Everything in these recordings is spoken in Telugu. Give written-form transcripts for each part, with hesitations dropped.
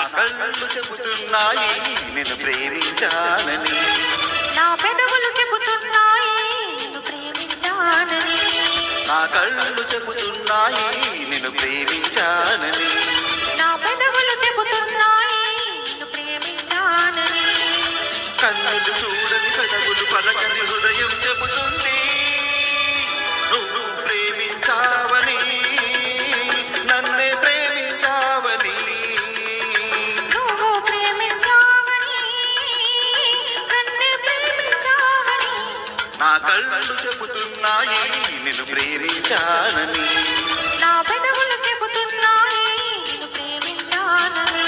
కళ్ళు చెబుతున్నాయి నిన్ను ప్రేమించానని, నా పెదవులు చెబుతున్నాయి నిన్ను ప్రేమించానని, నా కళ్ళు చెబుతున్నాయి నిన్ను ప్రేమించానని, నా పెదవులు చెబుతున్నాయి నిన్ను ప్రేమించానని, కన్నులు చూడని పెదవులు పలకని హృదయం చెబుతుంది నువ్వు ప్రేమించావని, నన్నే ప్రేమించావని, నువ్వు ప్రేమించావని, నన్నే ప్రేమించావని, నా కళ్ళు చెబుతున్నాయి నిన్ను ప్రేమించానని, నా పెదవులు చెబుతున్నాయి నిన్ను ప్రేమించానని.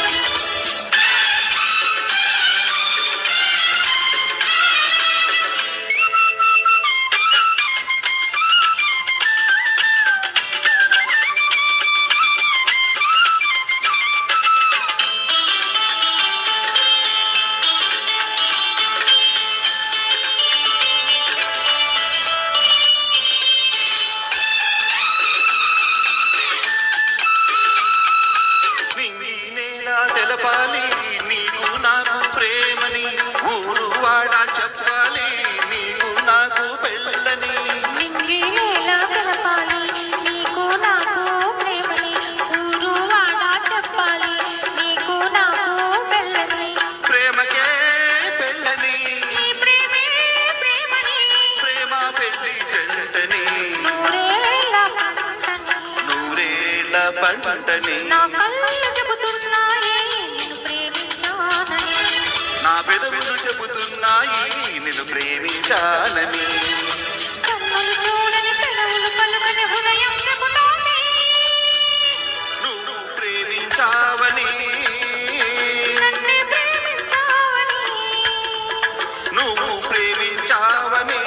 తెలపాలి నీకు నాకు ప్రేమని, ఊరు వాడ చెప్పాలి నీకు నాకు పెళ్ళని, నింగినేలా తెలపాలి నీకు నాకు ప్రేమని, ఊరు వాడ చెప్పాలి నీకు నాకు పెళ్ళని, ప్రేమకే పెళ్ళని, నీ ప్రేమే ప్రేమని, ప్రేమ పెళ్ళి జంటని, నూరేళ్ళ పంటని, నూరేళ్ళ పంటని, నా కళ్ళు చెబుతున్నాయి నిన్ను ప్రేమించానని, నా పెదవులు చెబుతున్నాయి నిన్ను ప్రేమించానని, కన్నులు చూడని పెదవులు పలుకని హృదయం చెబుతోంది నువ్వు ప్రేమించావని, నన్నే ప్రేమించావని, నువ్వు ప్రేమించావని,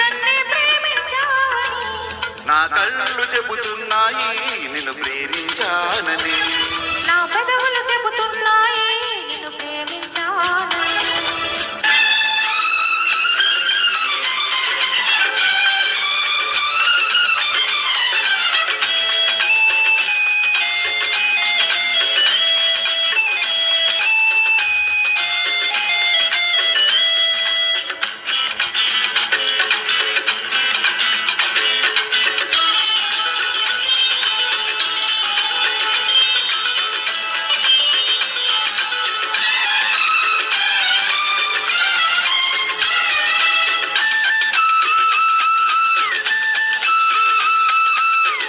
నన్నే ప్రేమించావని, నా కళ్ళు చెబుతున్నాయి నిన్ను ప్రేమించానని, నా పెదవులు చెబుతున్నాయి నిన్ను ప్రేమించానని.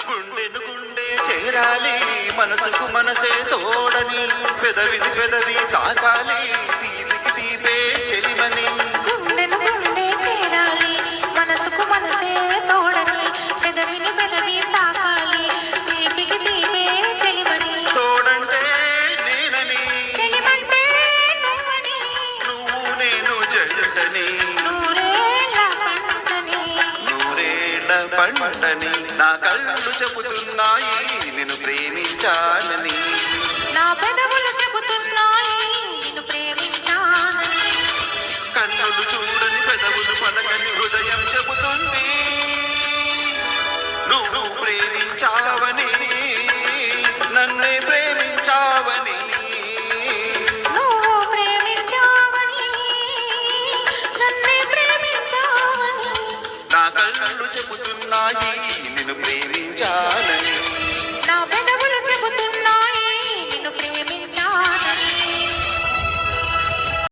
గుండెను గుండె చేరాలి మనసుకు మనసే తోడని, పెదవిని పెదవి తాకాలి తీపికి తీపే చెలిమని, గుండెను గుండె చేరాలి మనసుకు మనసే తోడని, పెదవిని పెదవి తాకాలి తీపికి తీపే చెలిమని, తోడంటే నేనని, చెలిమంటే నువ్వని, నువ్వు నేను జంటని, నూరేళ్ళ పంటని, నూరేళ్ల పంటని, నా కళ్ళు చెబుతున్నాయి నిన్ను ప్రేమించానని, నా పెదవులు చెబుతున్నాయి నిన్ను ప్రేమించానని, కన్నులు చూడని పెదవులు పలకని హృదయం చెబుతుంది నువ్వు ప్రేమించావని, నన్నే ప్రేమించావని, నువ్వు ప్రేమించావని, నన్నే ప్రేమించావని, నా కళ్ళు చెబుతున్నాయి నిన్ను ప్రేమించానని.